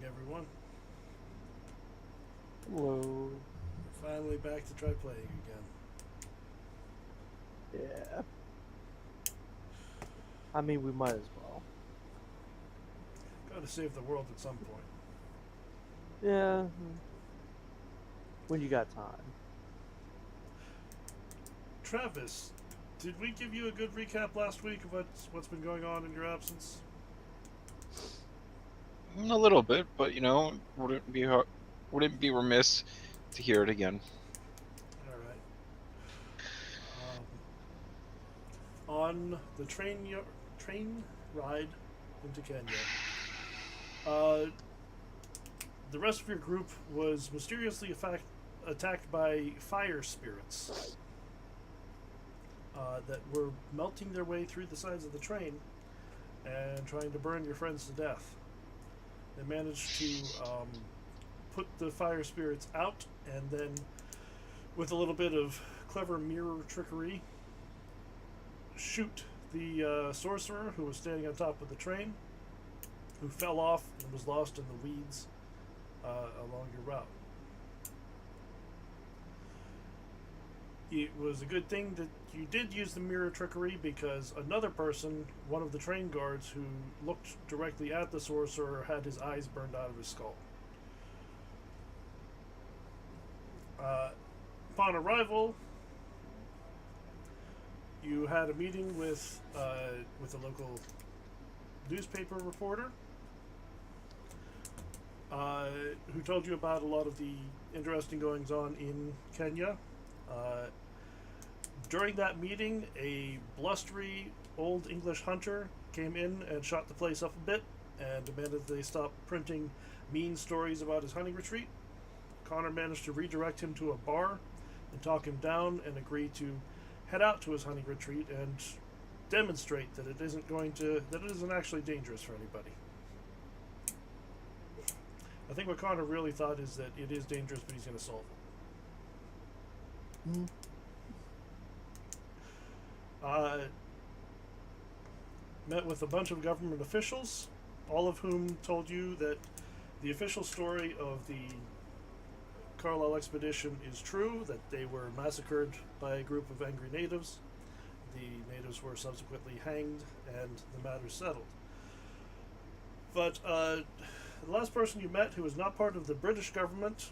everyone. Hello. We're finally back to try playing again. Yeah. I mean, we might as well. Gotta save the world at some point. Yeah. When you got time. Travis, did we give you a good recap last week of what's been going on in your absence? A little bit, but wouldn't be remiss to hear it again. All right. On the train ride into Kenya, the rest of your group was mysteriously attacked by fire spirits that were melting their way through the sides of the train and trying to burn your friends to death. They managed to put the fire spirits out, and then, with a little bit of clever mirror trickery, shoot the sorcerer who was standing on top of the train, who fell off and was lost in the weeds along your route. It was a good thing that you did use the mirror trickery, because another person, one of the train guards who looked directly at the sorcerer, had his eyes burned out of his skull. Upon arrival, you had a meeting with a local newspaper reporter who told you about a lot of the interesting goings on in Kenya. During that meeting, a blustery old English hunter came in and shot the place up a bit and demanded that they stop printing mean stories about his hunting retreat. Connor managed to redirect him to a bar and talk him down, and agree to head out to his hunting retreat and demonstrate that it isn't actually dangerous for anybody. I think what Connor really thought is that it is dangerous, but he's going to solve it. Met with a bunch of government officials, all of whom told you that the official story of the Carlisle expedition is true, that they were massacred by a group of angry natives. The natives were subsequently hanged, and the matter settled. But the last person you met, who was not part of the British government,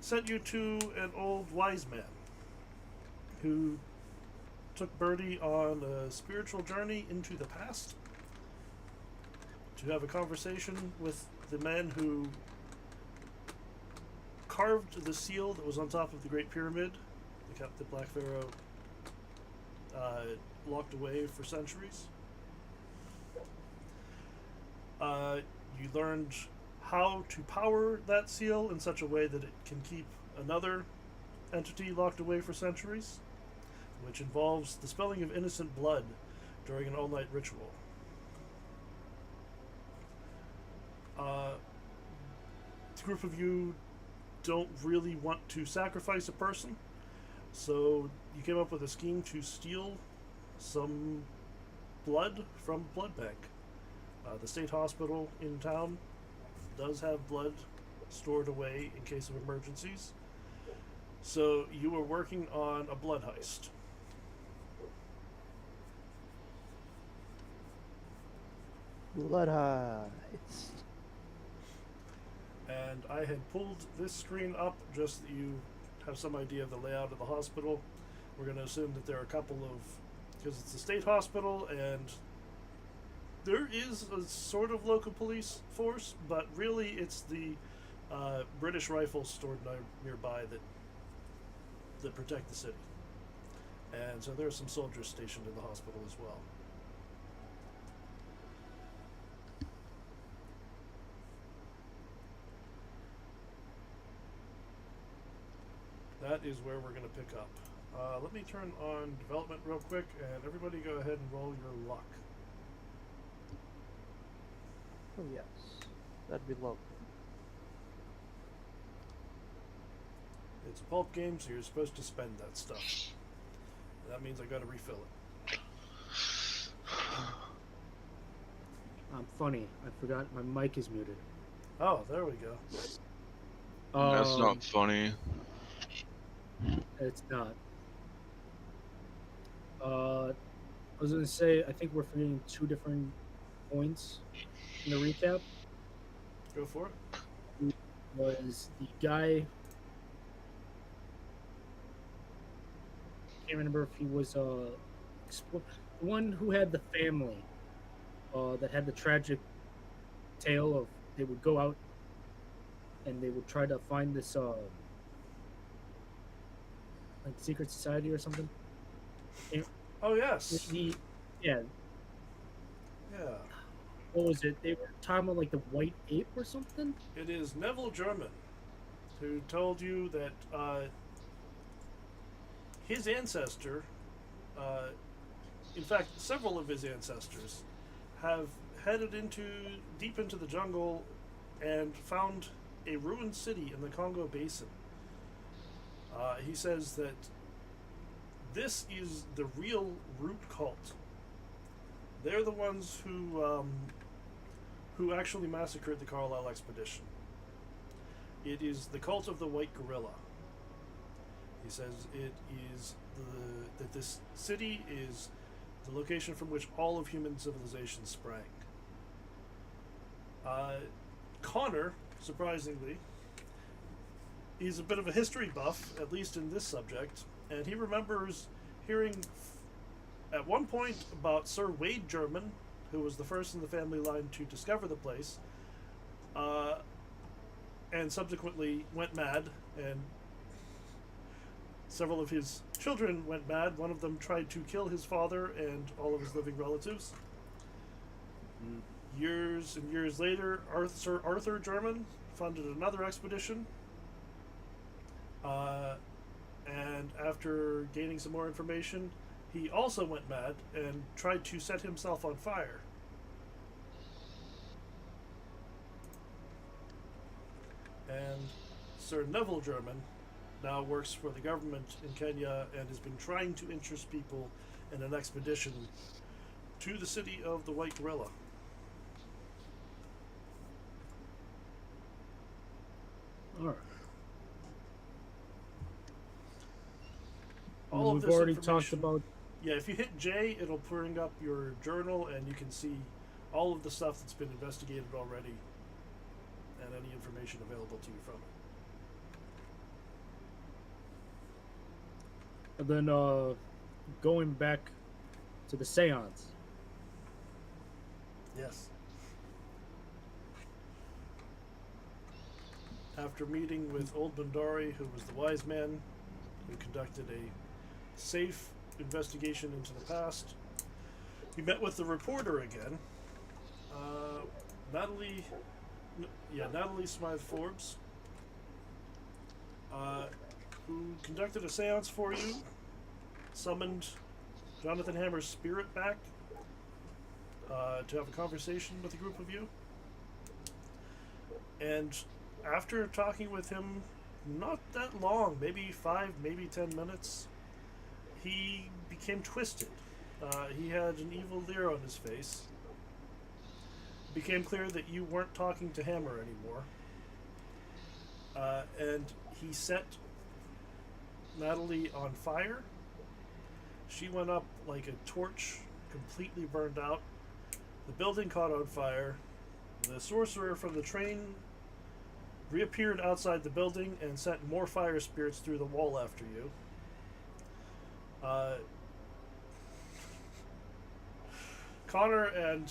sent you to an old wise man who took Birdie on a spiritual journey into the past to have a conversation with the man who carved the seal that was on top of the Great Pyramid, that kept the Black Pharaoh locked away for centuries. You learned how to power that seal in such a way that it can keep another entity locked away for centuries, which involves the spilling of innocent blood during an all-night ritual. The group of you don't really want to sacrifice a person, so you came up with a scheme to steal some blood from a blood bank. The state hospital in town does have blood stored away in case of emergencies, so you were working on a blood heist. Blood heist. And I had pulled this screen up just that you have some idea of the layout of the hospital. We're going to assume that there are a couple of, because it's a state hospital and there is a sort of local police force, but really it's the British rifles stored nearby that protect the city. And so there are some soldiers stationed in the hospital as well. That is where we're going to pick up. Let me turn on development real quick, and everybody go ahead and roll your luck. Oh, yes. That'd be lovely. It's a pulp game, so you're supposed to spend that stuff. That means I got to refill it. I'm funny. I forgot my mic is muted. Oh, there we go. That's Um, not funny. It's not. I was gonna say I think we're forgetting two different points in the recap. Go for it. Was the guy? Can't remember if he was the one who had the family that had the tragic tale of they would go out and they would try to find this like secret society or something. Oh yes. Yeah, Yeah. what was it? They were talking about like the white ape or something. It is Neville German who told you that his ancestor, in fact, several of his ancestors, have headed deep into the jungle and found a ruined city in the Congo Basin. He says that this is the real root cult. They're the ones who actually massacred the Carlisle expedition. It is the cult of the white gorilla. He says it is that this city is the location from which all of human civilization sprang. Connor, surprisingly, is a bit of a history buff, at least in this subject, and he remembers hearing at one point about Sir Wade German, who was the first in the family line to discover the place, and subsequently went mad, and several of his children went mad. One of them tried to kill his father and all of his living relatives. Years and years later, Sir Arthur German funded another expedition, and after gaining some more information, he also went mad and tried to set himself on fire. And Sir Neville German now works for the government in Kenya and has been trying to interest people in an expedition to the city of the White Gorilla. All right. All of We've this already talked information- about. Yeah, if you hit J, it'll bring up your journal and you can see all of the stuff that's been investigated already and any information available to you from it. And then going back to the seance. Yes. After meeting with Old Bandari, who was the wise man who conducted a safe investigation into the past, he met with the reporter again, Natalie Smythe Forbes, who conducted a seance for you, summoned Jonathan Hammer's spirit back to have a conversation with a group of you. And after talking with him not that long, maybe 5, maybe 10 minutes, he became twisted. He had an evil leer on his face. It became clear that you weren't talking to Hammer anymore. And he set Natalie on fire. She went up like a torch, completely burned out. The building caught on fire. The sorcerer from the train reappeared outside the building and sent more fire spirits through the wall after you. Connor and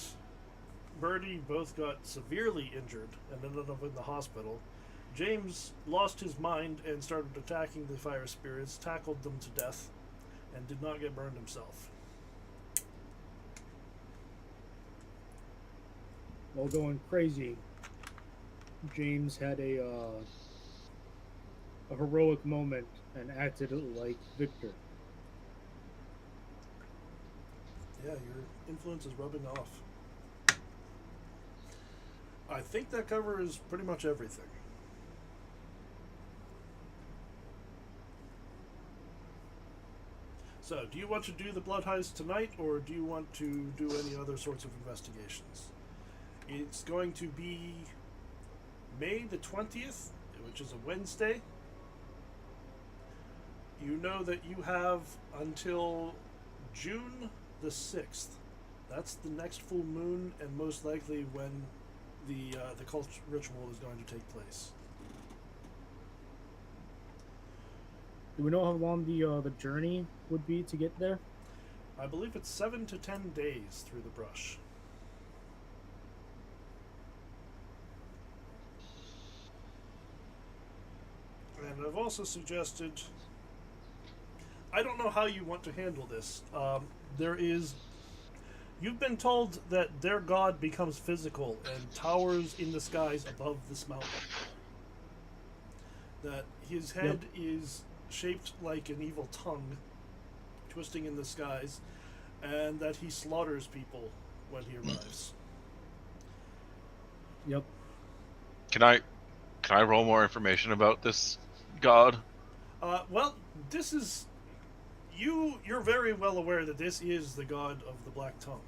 Birdie both got severely injured and ended up in the hospital. James lost his mind and started attacking the fire spirits, tackled them to death, and did not get burned himself. While going crazy, James had a heroic moment and acted like Victor. Yeah, your influence is rubbing off. I think that covers pretty much everything. So, do you want to do the blood heist tonight, or do you want to do any other sorts of investigations? It's going to be May the 20th, which is a Wednesday. You know that you have until June the 6th. That's the next full moon, and most likely when the cult ritual is going to take place. Do we know how long the journey would be to get there? I believe it's 7 to 10 days through the brush. And I've also suggested, I don't know how you want to handle this. You've been told that their god becomes physical and towers in the skies above this mountain. That his head is shaped like an evil tongue, twisting in the skies, and that he slaughters people when he arrives. Yep. Can I roll more information about this god? Well, this is... You're very well aware that this is the god of the Black Tongue.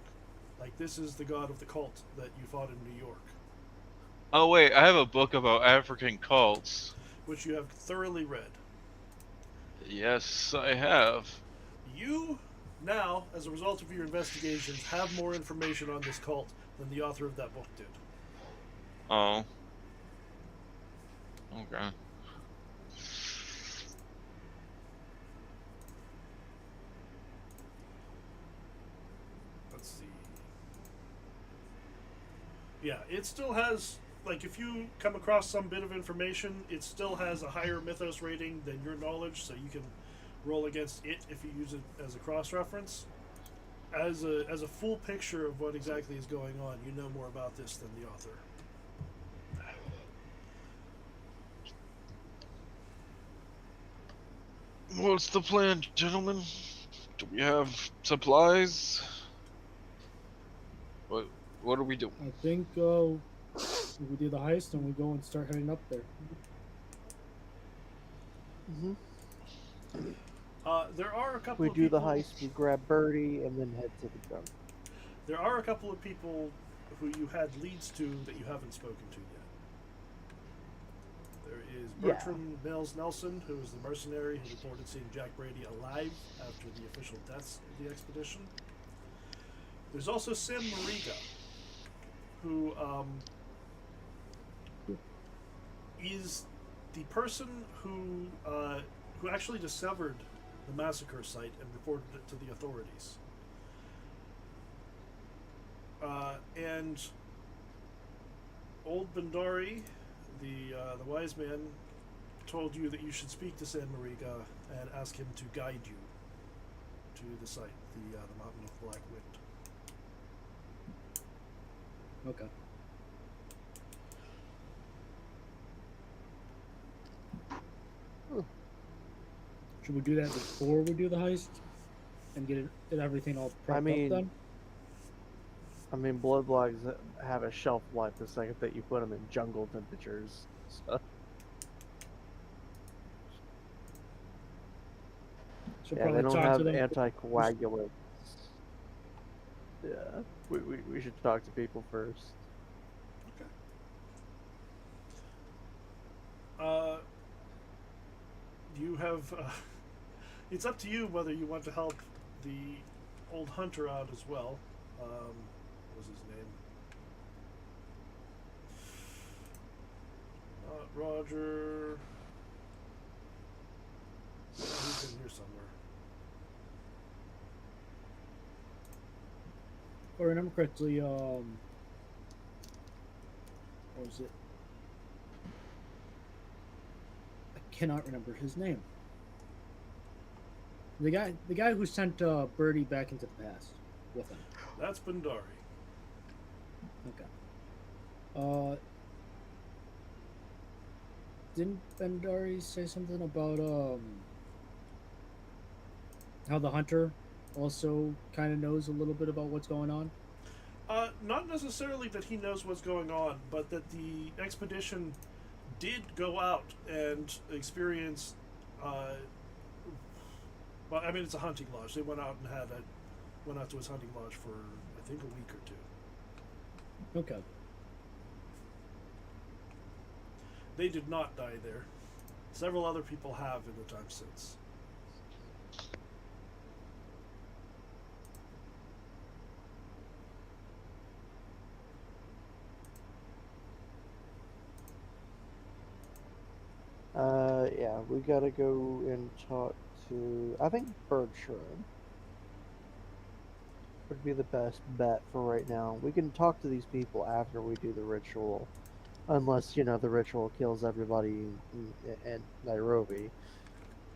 Like, this is the god of the cult that you fought in New York. Oh wait, I have a book about African cults. Which you have thoroughly read. Yes, I have. You, now, as a result of your investigations, have more information on this cult than the author of that book did. Oh. Okay. Let's see. Yeah, it still has, like, if you come across some bit of information, it still has a higher mythos rating than your knowledge, so you can roll against it if you use it as a cross-reference. As a full picture of what exactly is going on, you know more about this than the author. What's the plan, gentlemen? Do we have supplies? What are we doing? I think we do the heist and we go and start heading up there. Mm-hmm. There are a couple We of do people... the heist, we grab Birdie, and then head to the jungle. There are a couple of people who you had leads to that you haven't spoken to yet. There is Bertram Mills Nelson, who is the mercenary who reported seeing Jack Brady alive after the official deaths of the expedition. There's also Sam Mariga, who is the person who actually discovered the massacre site and reported it to the authorities. And old Bandari, the wise man, told you that you should speak to San Mariga and ask him to guide you to the site, the Mountain of Black Wind. Okay. Should we do that before we do the heist and get everything all prepped up then? I mean, blood logs have a shelf life the second that you put them in jungle temperatures. So. Should Yeah, probably they don't talk have to them. anticoagulants. Yeah, we should talk to people first. Okay. You have... it's up to you whether you want to help the old hunter out as well. What was his name? Roger... He's in here somewhere. If I remember correctly, what was it? I cannot remember his name. The guy who sent Birdie back into the past with him. That's Bandari. Okay. Didn't Bandari say something about how the hunter also kind of knows a little bit about what's going on? Not necessarily that he knows what's going on, but that the expedition did go out and experience... well, I mean, it's a hunting lodge. They went out and went out to his hunting lodge for, I think, a week or two. Okay. They did not die there. Several other people have in the time since. Yeah, we gotta go and talk to, I think Bertram would be the best bet for right now. We can talk to these people after we do the ritual. Unless, the ritual kills everybody in Nairobi.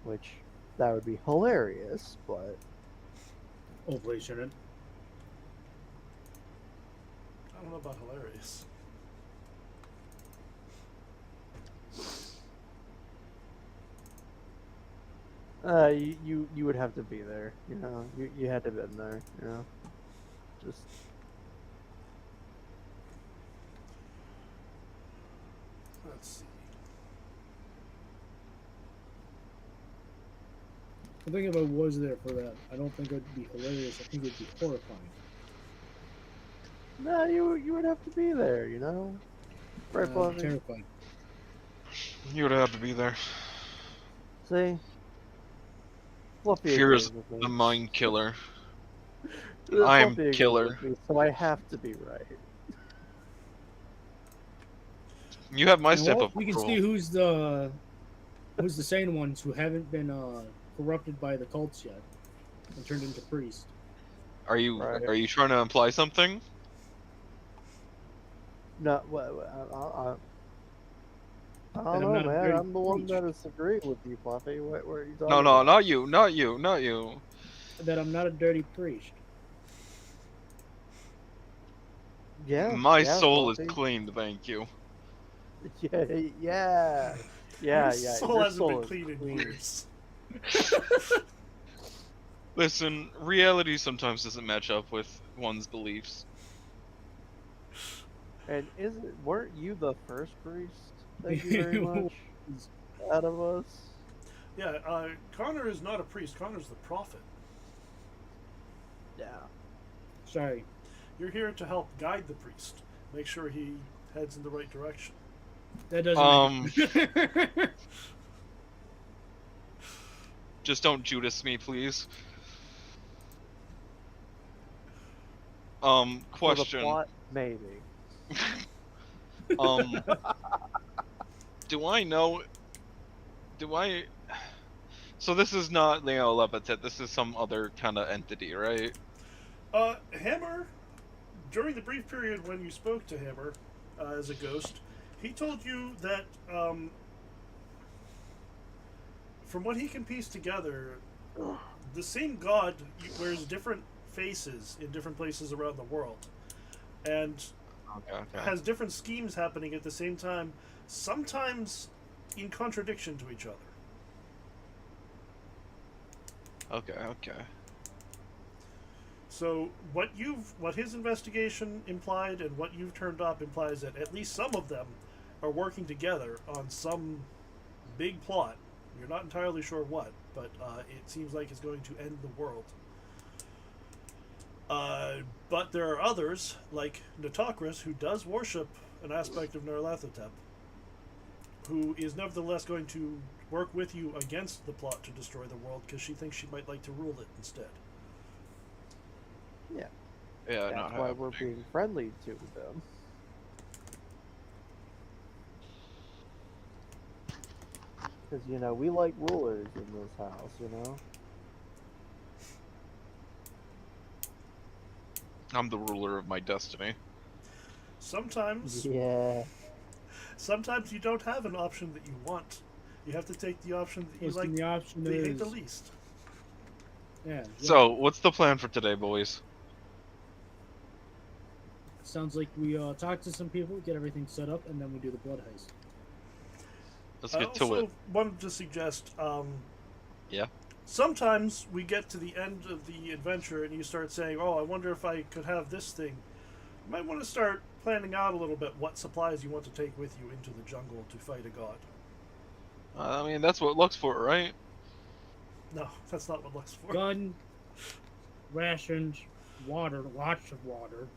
Which, that would be hilarious, but... Hopefully it shouldn't. I don't know about hilarious. You would have to be there, you had to have been there, just... Let's see. I think if I was there for that, I don't think it'd be hilarious. I think it'd be horrifying. No, you would have to be there, Right, Fluffy? Terrifying. You would have to be there. See? Fluffy Fear is agrees with the me. mind killer. Fluffy I am agrees killer. with me, so I have to be right. You have my step Well, of we can approval. see who's the sane ones who haven't been corrupted by the cults yet and turned into priests. Are you Right. are you trying to imply something? No, I don't I'm know, not a man. dirty I'm the one preach. that is agreeing with you, Fluffy. What are you talking No, about? not you, not you, not you. That I'm not a dirty priest. Yeah. My yeah, soul is Fluffy. clean, thank you. Yeah. Your Yeah. soul Your hasn't soul been is clean in clean. years. Listen, reality sometimes doesn't match up with one's beliefs. And weren't you the first priest? Thank you very much. Out of us. Yeah, Connor is not a priest. Connor's the prophet. Yeah. Sorry. You're here to help guide the priest, make sure he heads in the right direction. That doesn't make Just don't Judas me, please. For the Question. plot, maybe. Do I... So this is not Leventhal, this is some other kind of entity, right? Hammer, during the brief period when you spoke to Hammer as a ghost, he told you that, from what he can piece together, the same god wears different faces in different places around the world, and Okay. has different schemes happening at the same time, sometimes in contradiction to each other. Okay. So what his investigation implied and what you've turned up implies that at least some of them are working together on some big plot. You're not entirely sure what, but it seems like it's going to end the world. But there are others, like Natokris, who does worship an aspect of Nyarlathotep, who is nevertheless going to work with you against the plot to destroy the world because she thinks she might like to rule it instead. Yeah. Yeah, That's not why we're happening. being friendly to them. Because, we like rulers in this house, I'm the ruler of my destiny. Sometimes Yeah. Sometimes you don't have an option that you want. You have to take the option that you Listen, like. the option They is hate the least. yeah. So, what's the plan for today, boys? Sounds like we talk to some people, get everything set up, and then we do the blood heist. Let's I get to also it. wanted to suggest. Yeah? Sometimes we get to the end of the adventure and you start saying, "Oh, I wonder if I could have this thing." You might want to start planning out a little bit what supplies you want to take with you into the jungle to fight a god. I mean, that's what it looks for, right? No, that's not what looks for. Gun, rations, water, lots of water.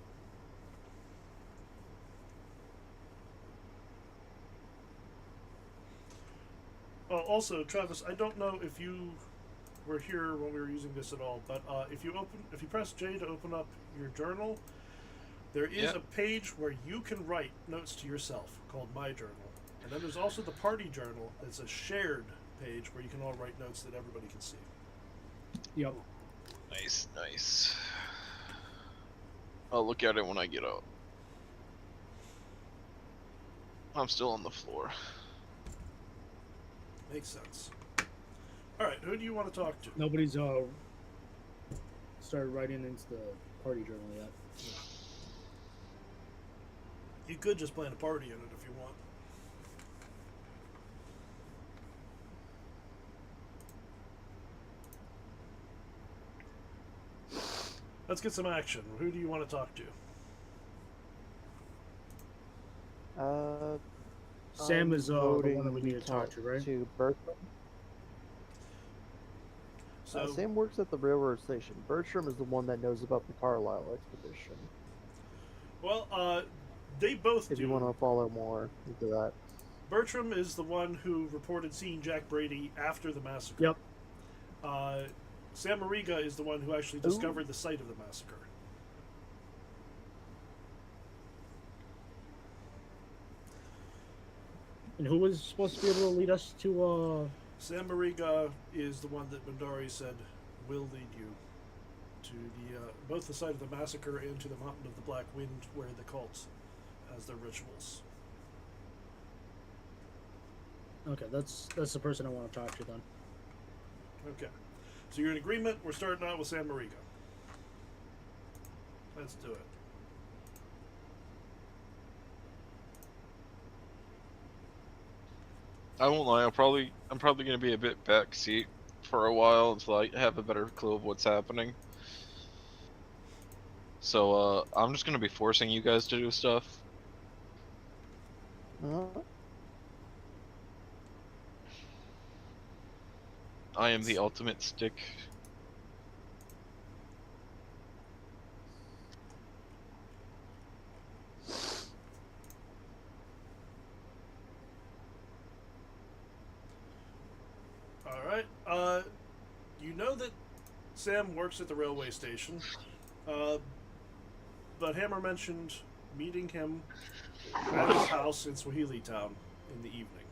Also, Travis, I don't know if you were here when we were using this at all, but if you press J to open up your journal, there is a page where you can write notes to yourself called My Journal, and then there's also the party journal. It's a shared page where you can all write notes that everybody can see. Yep. Nice, nice. I'll look at it when I get out. I'm still on the floor. Makes sense. All right, who do you want to talk to? Nobody's started writing into the party journal yet. You could just plan a party in it if you want. Let's get some action. Who do you want to talk to? Sam is the voting one that we need to talk to, right? To Bertram. So Sam works at the railroad station. Bertram is the one that knows about the Carlisle expedition. well, they both If do. you want to follow more into that. Bertram is the one who reported seeing Jack Brady after the massacre. Yep. Sam Mariga is the one who actually discovered the site of the massacre. And who was supposed to be able to lead us to Sam Mariga is the one that Bandari said will lead you to the both the site of the massacre and to the Mountain of the Black Wind, where the cult has their rituals. Okay, that's the person I want to talk to then. Okay. So you're in agreement. We're starting out with Sam Mariga. Let's do it. I won't lie. I'm probably gonna be a bit backseat for a while until I have a better clue of what's happening. So I'm just gonna be forcing you guys to do stuff. I am the ultimate stick. All right. You know that Sam works at the railway station, but Hammer mentioned meeting him at his house in Swahili Town in the evening.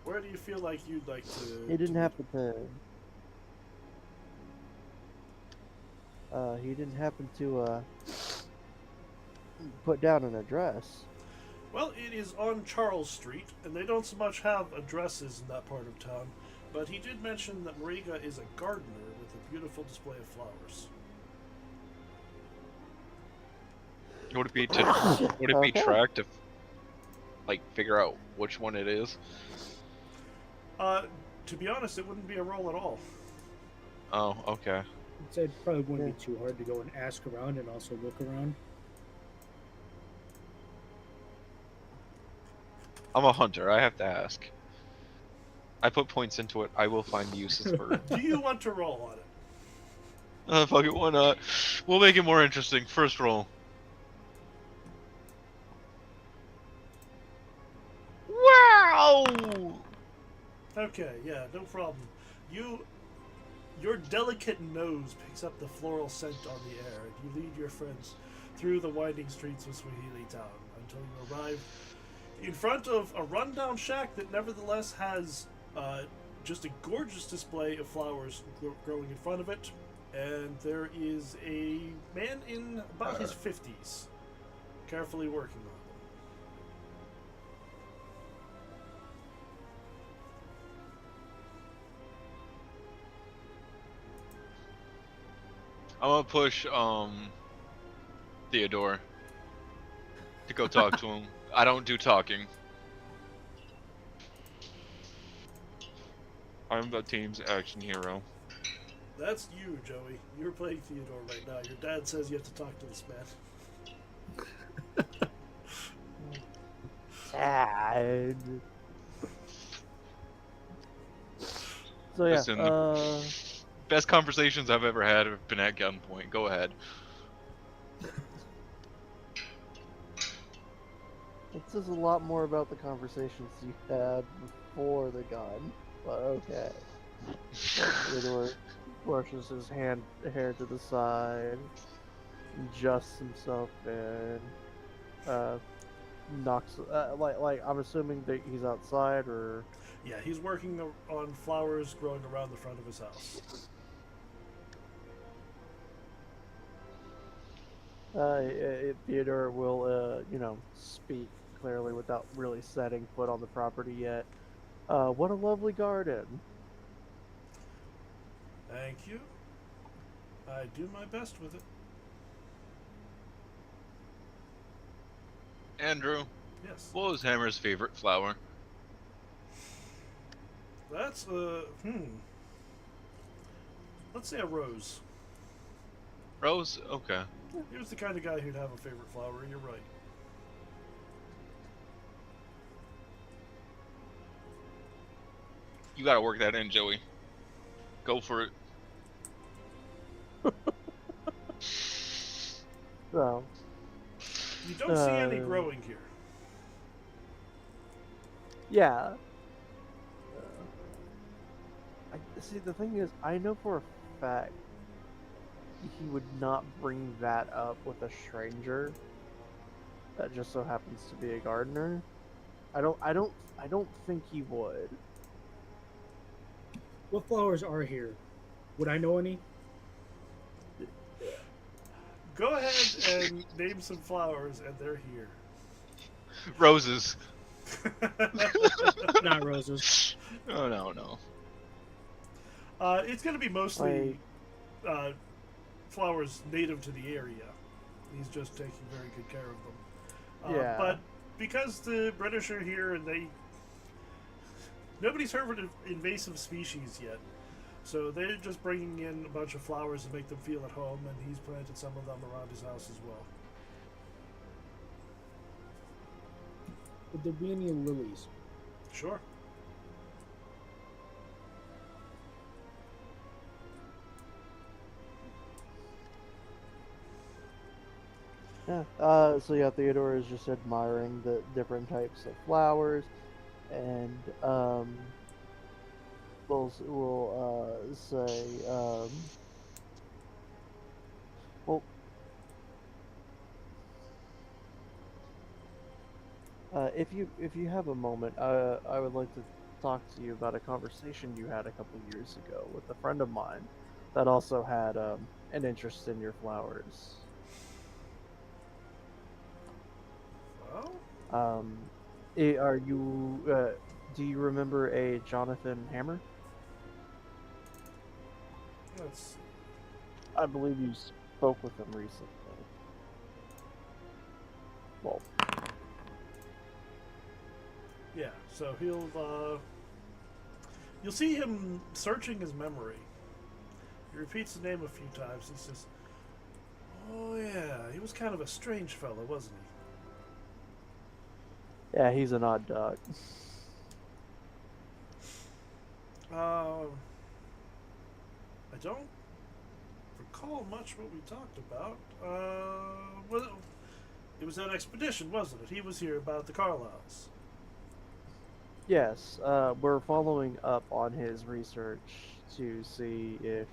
Where do you feel like you'd like to? He didn't happen to. He didn't happen to put down an address. Well, it is on Charles Street, and they don't so much have addresses in that part of town, but he did mention that Mariga is a gardener with a beautiful display of flowers. Would it be Okay. tracked to like figure out which one it is? To be honest, it wouldn't be a roll at all. Oh, okay. I'd say it probably wouldn't be too hard to go and ask around and also look around. I'm a hunter. I have to ask. I put points into it. I will find uses for it. Do you want to roll on it? Fuck it, why not? We'll make it more interesting. First roll. Wow! Okay, yeah, no problem. Your delicate nose picks up the floral scent on the air, and you lead your friends through the winding streets of Swahili Town until you arrive in front of a rundown shack that nevertheless has just a gorgeous display of flowers growing in front of it, and there is a man in about his 50s carefully working on them. I'm gonna push Theodore to go talk to him. I don't do talking. I'm the team's action hero. That's you, Joey. You're playing Theodore right now. Your dad says you have to talk to this man. Sad. So yeah, Listen, Best conversations I've ever had have been at gunpoint. Go ahead. It says a lot more about the conversations you had before the gun, but okay. Theodore brushes his hair to the side, adjusts himself in, knocks, like I'm assuming that he's outside, or Yeah, he's working on flowers growing around the front of his house. Theodore will, speak clearly without really setting foot on the property yet. What a lovely garden. Thank you. I do my best with it. Andrew, Yes. what was Hammer's favorite flower? That's, let's say a rose. Rose? Okay. He was the kind of guy who'd have a favorite flower, you're right. You gotta work that in, Joey. Go for it. So, You don't see any growing here. yeah. See, the thing is, I know for a fact he would not bring that up with a stranger that just so happens to be a gardener. I don't think he would. What flowers are here? Would I know any? Go ahead and name some flowers, and they're here. Roses. Not roses. Oh, no. It's going to be mostly flowers native to the area. He's just taking very good care of them. Yeah. But because the British are here and nobody's heard of invasive species yet, so they're just bringing in a bunch of flowers to make them feel at home, and he's planted some of them around his house as well. Would there be any lilies? Sure. Yeah. So yeah, Theodore is just admiring the different types of flowers, and we'll say well. If you have a moment, I would like to talk to you about a conversation you had a couple years ago with a friend of mine that also had an interest in your flowers. Well, Are you? Do you remember a Jonathan Hammer? let's see. I believe you spoke with him recently. Well, Yeah, so you'll see him searching his memory. He repeats the name a few times. He says, "Oh yeah, he was kind of a strange fellow, wasn't he?" yeah, he's an odd dog. I don't recall much what we talked about. Well, it was that expedition, wasn't it? He was here about the Carlyles. Yes, we're following up on his research to see if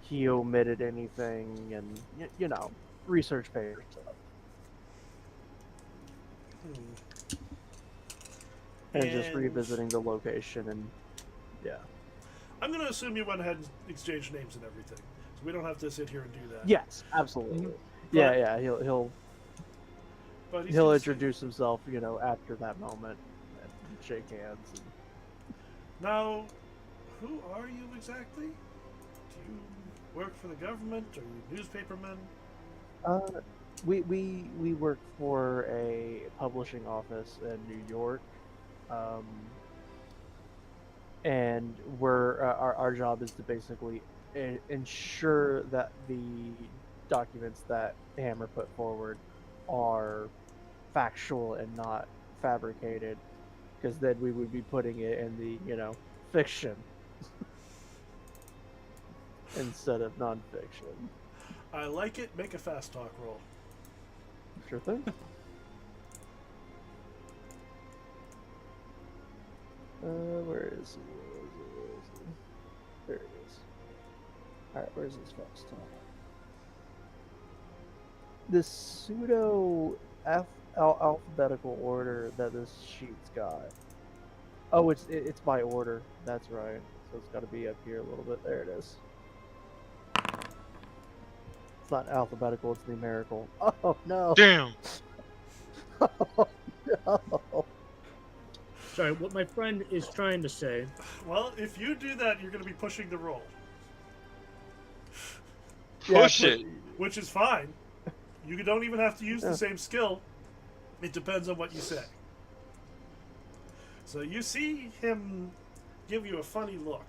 he omitted anything, and research paper stuff. And just revisiting the location, and yeah. I'm going to assume you went ahead and exchanged names and everything, so we don't have to sit here and do that. Yes, absolutely. Mm-hmm. Yeah, he'll But he'll introduce himself, after that moment, and shake hands. And... Now, who are you exactly? Do you work for the government? Are you newspapermen? We work for a publishing office in New York, and our job is to basically ensure that the documents that Hammer put forward are factual and not fabricated, because then we would be putting it in the fiction instead of nonfiction. I like it. Make a fast talk roll. Sure thing. Where is he? Where is he? There it is. Alright, where's his fast time? This pseudo alphabetical order that this sheet's got. Oh, it's by order. That's right. So it's got to be up here a little bit. There it is. It's not alphabetical. It's numerical. Oh no! Damn. Oh no! Sorry, what my friend is trying to say. Well, if you do that, you're going to be pushing the roll, Push it. which is fine. You don't even have to use the same skill. It depends on what you say. So you see him give you a funny look.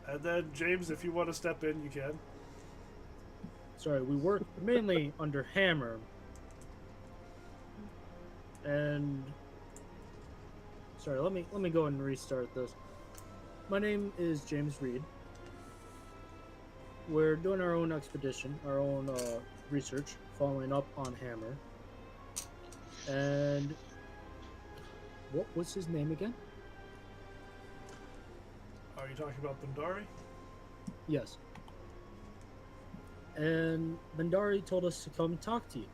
And then, James, if you want to step in, you can. Sorry, we work mainly under Hammer. And sorry, let me go and restart this. My name is James Reed. We're doing our own expedition, our own research, following up on Hammer. And what was his name again? Are you talking about Bandari? Yes. And Bandari told us to come talk to you.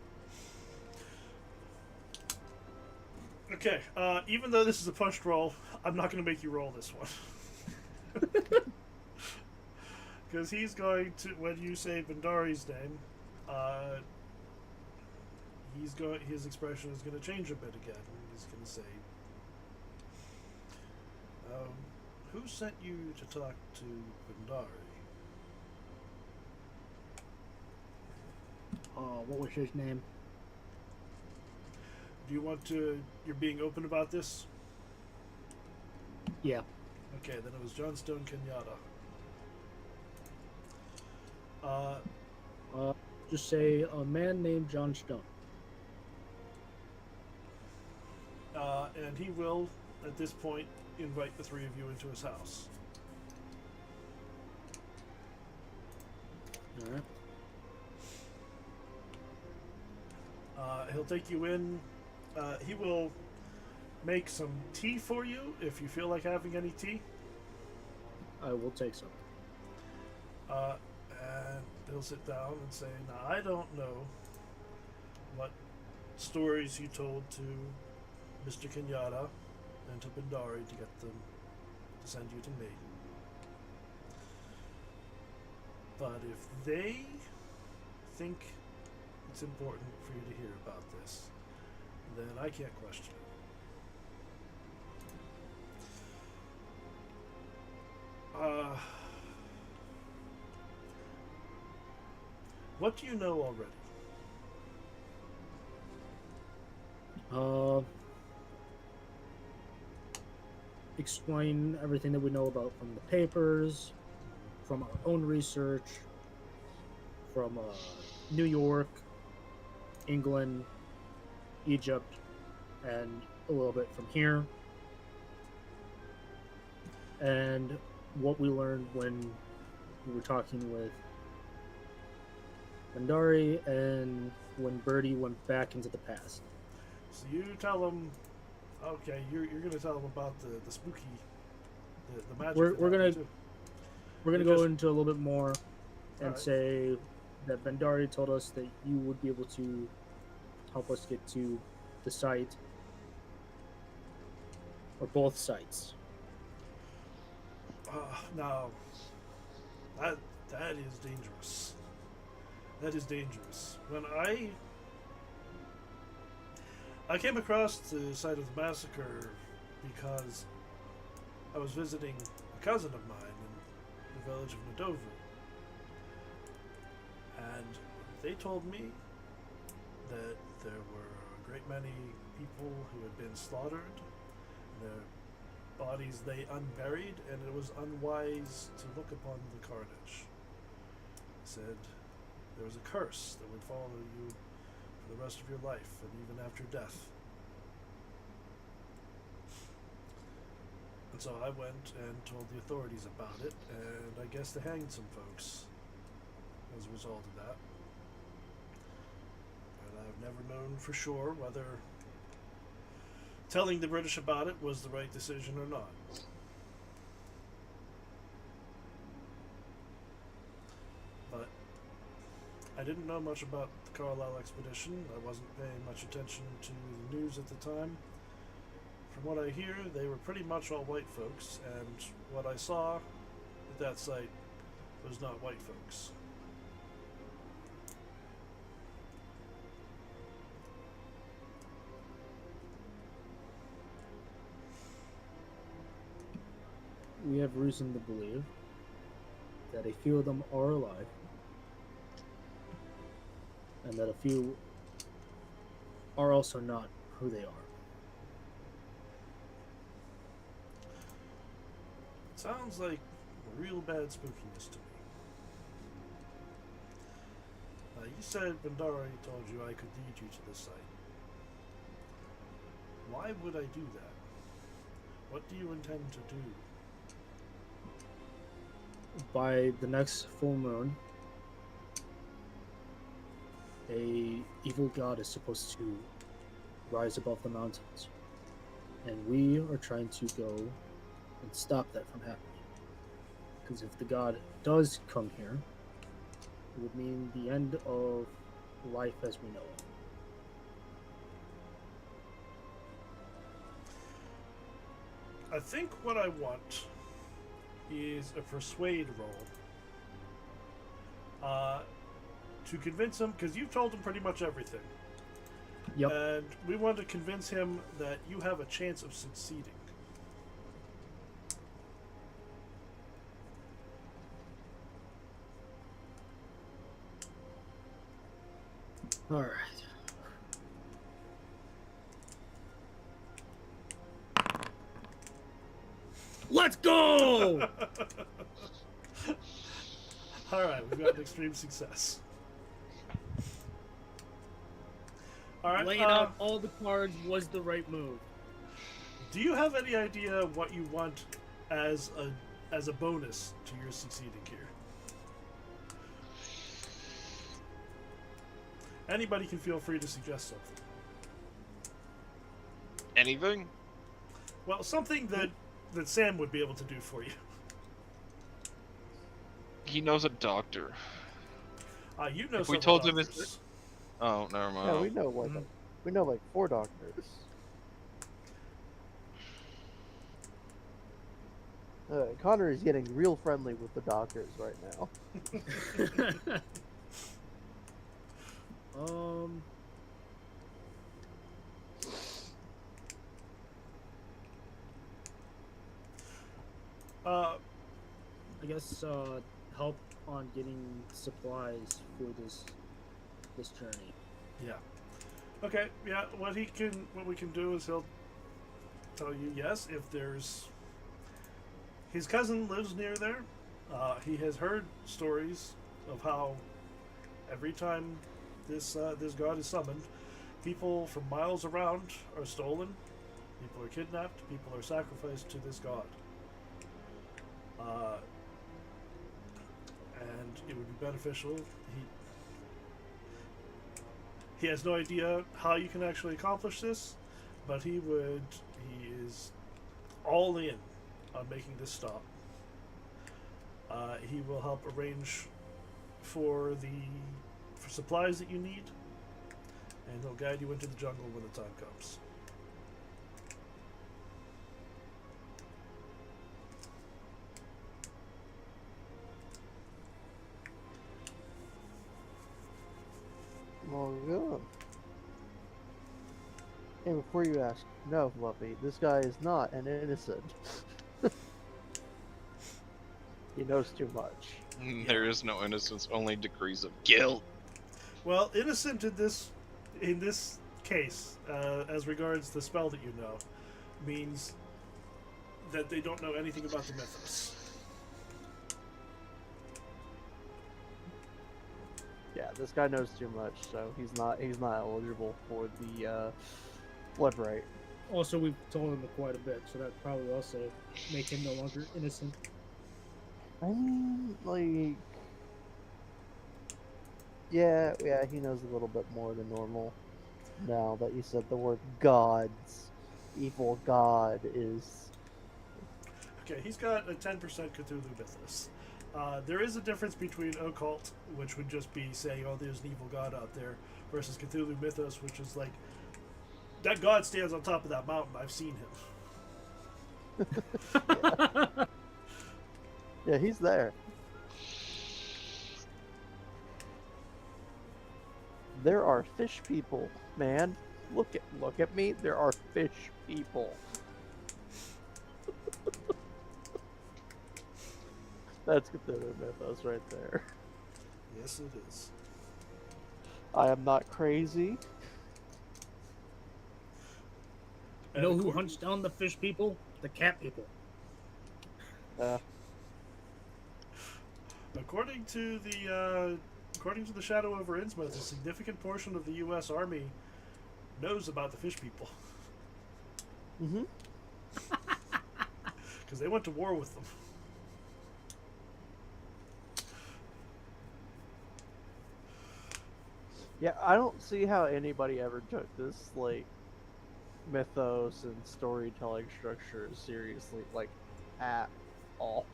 Okay, even though this is a pushed roll, I'm not going to make you roll this one. Because he's going to, when you say Bandari's name, his expression is going to change a bit again. He's going to say, who sent you to talk to Bandari? What was his name? Do you want to, you're being open about this? Yeah. Okay, then it was Johnstone Kenyatta. Just say a man named John Stone. And he will, at this point, invite the three of you into his house. All right. He'll take you in. He will make some tea for you if you feel like having any tea. I will take some. And he'll sit down and say, now, I don't know what stories you told to Mr. Kenyatta and to Bandari to get them to send you to me. But if they think it's important for you to hear about this, then I can't question it. What do you know already? Explain everything that we know about from the papers, from our own research, from New York, England, Egypt, and a little bit from here. And what we learned when we were talking with Bandari and when Birdie went back into the past. So you tell them, okay, you're going to tell them about the spooky, the magic. We're that gonna happened too. We're going to You go just- into a little bit more and Alright. say that Bandari told us that you would be able to help us get to the site, or both sites. Now, that is dangerous. That is dangerous. When I came across the site of the massacre because I was visiting a cousin of mine in the village of Nadovu. And they told me that there were a great many people who had been slaughtered, their bodies lay unburied, and it was unwise to look upon the carnage. They said there was a curse that would follow you for the rest of your life, and even after death. And so I went and told the authorities about it, and I guess they hanged some folks as a result of that. And I've never known for sure whether telling the British about it was the right decision or not. But I didn't know much about the Carlisle expedition. I wasn't paying much attention to the news at the time. From what I hear, they were pretty much all white folks, and what I saw at that site was not white folks. We have reason to believe that a few of them are alive, and that a few are also not who they are. Sounds like real bad spookiness to me. You said Bandari told you I could lead you to this site. Why would I do that? What do you intend to do? By the next full moon, a evil god is supposed to rise above the mountains, and we are trying to go and stop that from happening. Because if the god does come here, it would mean the end of life as we know it. I think what I want is a persuade roll to convince him, because you've told him pretty much everything. Yep. And we want to convince him that you have a chance of succeeding. All right. Let's go! Alright, we've got an extreme success. Alright, Laying out all the cards was the right move. do you have any idea what you want as a bonus to your succeeding here? Anybody can feel free to suggest something. Anything? Well, something that Sam would be able to do for you. He knows a doctor. You know If we some told him doctors. Oh, never mind. Yeah, we know like 4 doctors. Connor is getting real friendly with the doctors right now. I guess help on getting supplies for this journey. Yeah. Okay. Yeah. What we can do is he'll tell you yes if there's. His cousin lives near there. He has heard stories of how every time this god is summoned, people from miles around are stolen, people are kidnapped, people are sacrificed to this god. And it would be beneficial. He has no idea how you can actually accomplish this, but he is all in on making this stop. He will help arrange for supplies that you need, and he'll guide you into the jungle when the time comes. Well, good. And before you ask, no, Fluffy, this guy is not an innocent. He knows too much. There is no innocence, only degrees of guilt. Well, innocent in this case, as regards the spell that you know, means that they don't know anything about the mythos. Yeah, this guy knows too much, so he's not eligible for the blood right. Also, we've told him quite a bit, so that probably also make him no longer innocent. I mean, like, yeah, he knows a little bit more than normal now that you said the word gods. evil god is. Okay, he's got a 10% Cthulhu mythos. There is a difference between occult, which would just be saying, oh, there's an evil god out there, versus Cthulhu mythos, which is like, that god stands on top of that mountain. I've seen him. Yeah, he's there. There are fish people, man. Look at me. There are fish people. That's Cthulhu mythos right there. Yes, it is. I am not crazy. You know who hunts down the fish people? The cat people. According to the Shadow over Innsmouth, a significant portion of the U.S. Army knows about the fish people. Mm-hmm. Because they went to war with them. Yeah, I don't see how anybody ever took this, like, mythos and storytelling structure seriously, like, at all.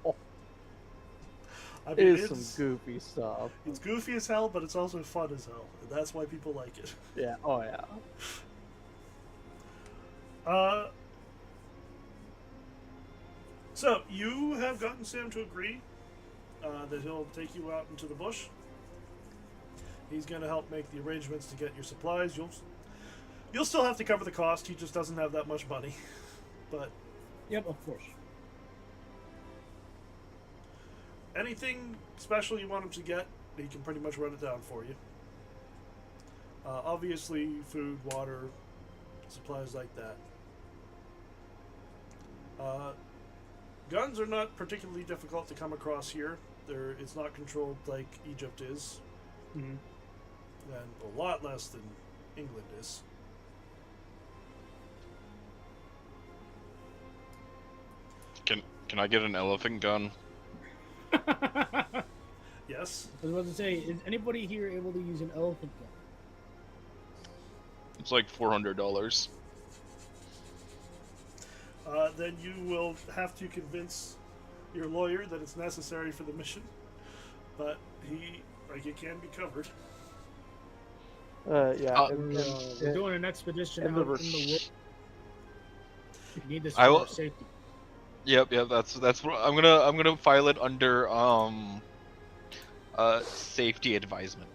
I It mean, is some goofy stuff. It's goofy as hell, but it's also fun as hell. And that's why people like it. Yeah, oh yeah. So, you have gotten Sam to agree that he'll take you out into the bush. He's going to help make the arrangements to get your supplies. You'll still have to cover the cost. He just doesn't have that much money. But Yep, of course. anything special you want him to get, he can pretty much run it down for you. Obviously, food, water, supplies like that. Guns are not particularly difficult to come across here. It's not controlled like Egypt is, Mm-hmm. and a lot less than England is. Can I get an elephant gun? Yes. I was about to say, is anybody here able to use an elephant gun? It's like $400. Then you will have to convince your lawyer that it's necessary for the mission, but it can be covered. Yeah. We're doing an expedition and out the in the woods. You need this I for will- our safety. Yep, that's what I'm gonna file it under safety advisement.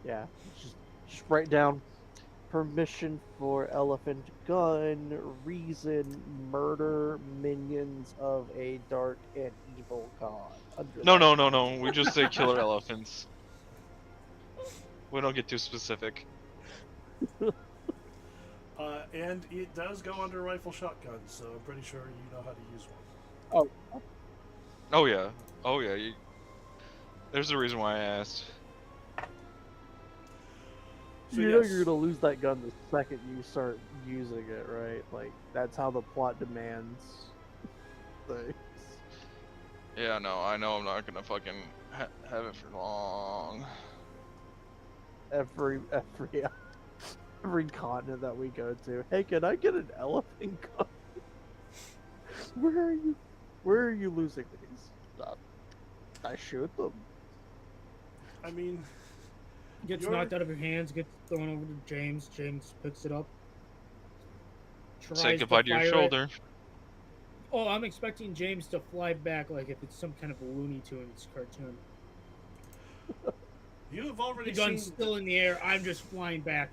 Yeah. Just write down permission for elephant gun, reason, murder minions of a dark and evil god. No. We just say killer elephants. We don't get too specific. And it does go under rifle shotgun, so I'm pretty sure you know how to use one. Oh yeah. There's a reason why I asked. So You know yes. you're gonna lose that gun the second you start using it, right? Like, that's how the plot demands things. Yeah, no, I know I'm not gonna fucking have it for long. Every continent that we go to. Hey, can I get an elephant gun? Where are you losing these? I shoot them. I mean, Gets You're- knocked out of your hands, gets thrown over to James. James picks it up. Say tries goodbye to your fire it. shoulder. Oh, I'm expecting James to fly back like if it's some kind of a Looney Tunes cartoon. you have The already gun's seen still in the air. I'm just flying back.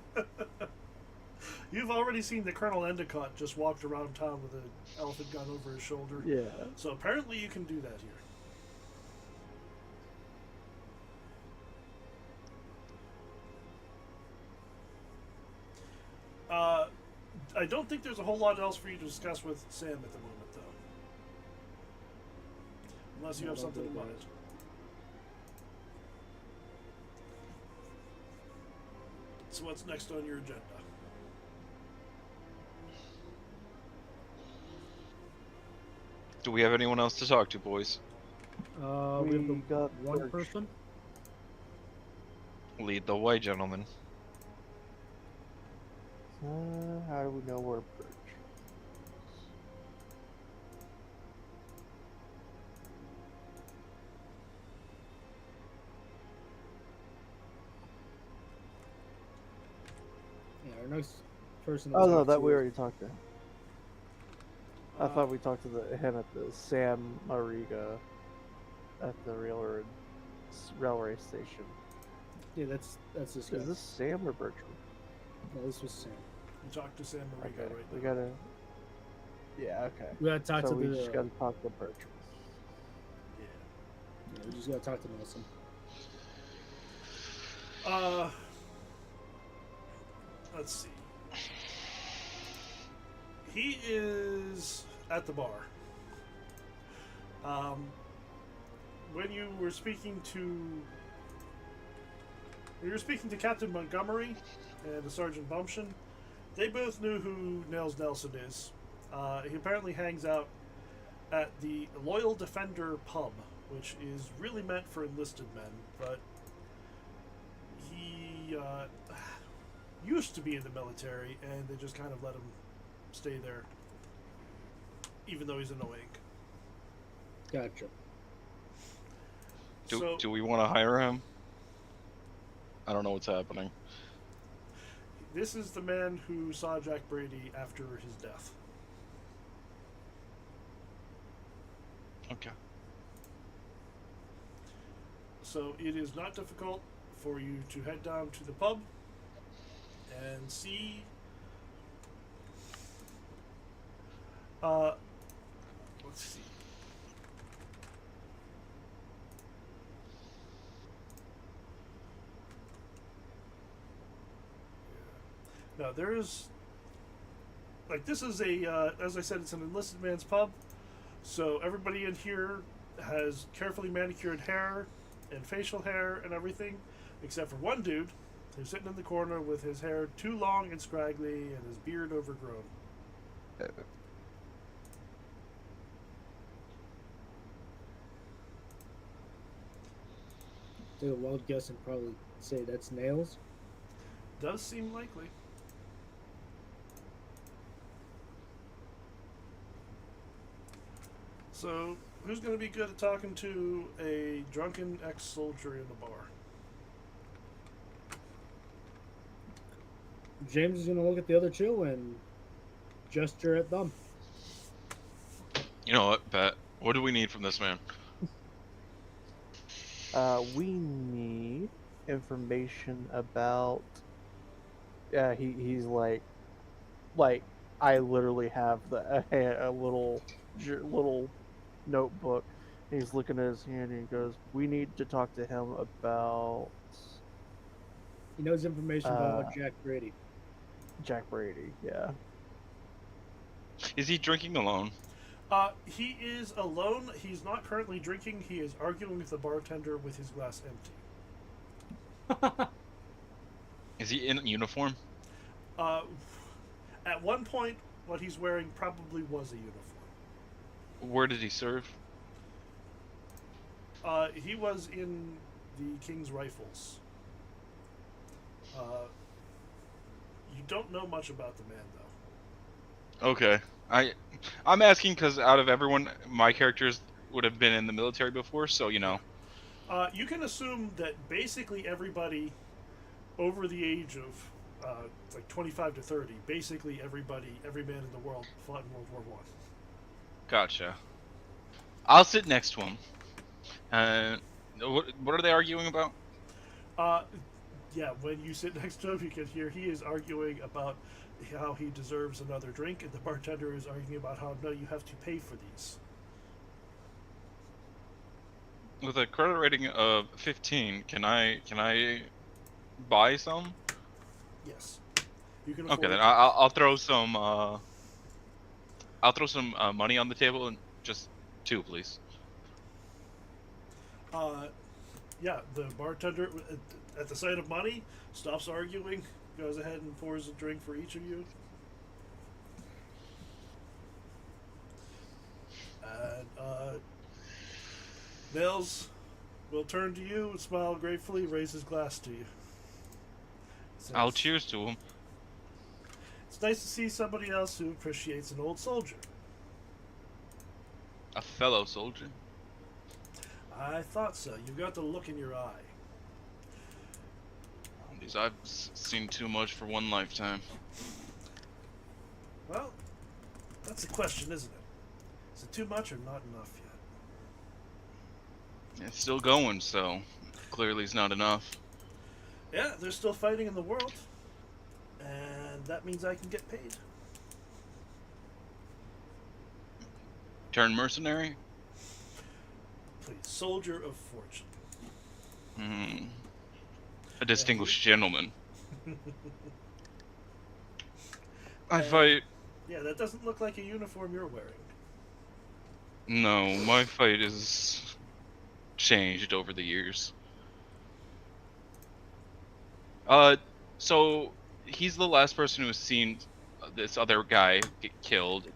you've already seen the Colonel Endicott just walked around town with an elephant gun over his shoulder. Yeah. So apparently you can do that here. I don't think there's a whole lot else for you to discuss with Sam at the moment, though. Unless you have something in mind. So what's next on your agenda? Do we have anyone else to talk to, boys? We have We the got one Birch. person. Lead the way, gentlemen. How do we know where Birch? next person. Oh no, talk that to we is- already talked to. I thought we talked to him at the Sam Mariga at the railway station. Yeah, that's this guy. Is this Sam or Bertram? No, this was Sam. You talk to Sam Mariga Okay, right we now. gotta. Yeah, okay. We gotta talk So to we the. just gotta talk to Bertram. Yeah. Yeah, we just gotta talk to Nelson. Let's see. He is at the bar. When you were speaking to Captain Montgomery and Sergeant Bumption, they both knew who Nails Nelson is. He apparently hangs out at the Loyal Defender pub, which is really meant for enlisted men, but he used to be in the military, and they just kind of let him stay there, even though he's annoying. Gotcha. Do we want to hire him? I don't know what's happening. This is the man who saw Jack Brady after his death. Okay. So it is not difficult for you to head down to the pub and see. Let's see. Now there is, like, this is a, as I said, it's an enlisted man's pub. So everybody in here has carefully manicured hair and facial hair and everything, except for one dude who's sitting in the corner with his hair too long and scraggly and his beard overgrown. Take a wild guess and probably say that's Nails. Does seem likely. So, who's going to be good at talking to a drunken ex-soldier in the bar? James is gonna look at the other two and gesture at them. You know what, Pat? What do we need from this man? We need information about. Yeah, he's like I literally have a little notebook. He's looking at his hand and he goes, "We need to talk to him about He knows information about Jack Brady. Jack Brady." Yeah. Is he drinking alone? He is alone. He's not currently drinking. He is arguing with the bartender with his glass empty. Is he in uniform? At one point, what he's wearing probably was a uniform. Where did he serve? He was in the King's Rifles. You don't know much about the man, though. Okay. I'm asking because out of everyone, my characters would have been in the military before, so you know. You can assume that basically everybody over the age of like 25 to 30, basically every man in the world fought in World War I. Gotcha. I'll sit next to him. What are they arguing about? Yeah, when you sit next to him, you can hear he is arguing about how he deserves another drink, and the bartender is arguing about how, no, you have to pay for these. With a credit rating of 15, can I buy some? Yes. You can afford Okay, then it. I'll throw some money on the table and just 2, please. Yeah, the bartender, at the sight of money, stops arguing, goes ahead and pours a drink for each of you. And, Nils will turn to you and smile gratefully, raise his glass to you. Says, I'll cheers to him. It's nice to see somebody else who appreciates an old soldier. A fellow soldier. I thought so. You've got the look in your eye. Jeez, I've seen too much for one lifetime. Well, that's the question, isn't it? Is it too much or not enough yet? It's still going, so clearly it's not enough. Yeah, they're still fighting in the world, and that means I can get paid. Turn mercenary? Please, soldier of fortune. Hmm. A distinguished gentleman. I fight. Yeah, that doesn't look like a uniform you're wearing. No, my fight is changed over the years. So he's the last person who has seen this other guy get killed.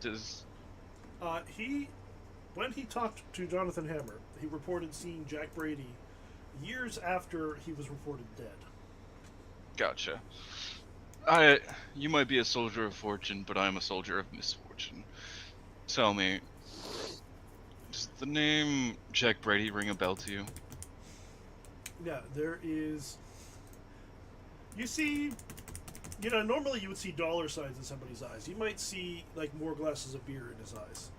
When he talked to Jonathan Hammer, he reported seeing Jack Brady years after he was reported dead. Gotcha. You might be a soldier of fortune, but I'm a soldier of misfortune. Tell me, does the name Jack Brady ring a bell to you? Yeah, there is. You see, normally you would see dollar signs in somebody's eyes. You might see like more glasses of beer in his eyes.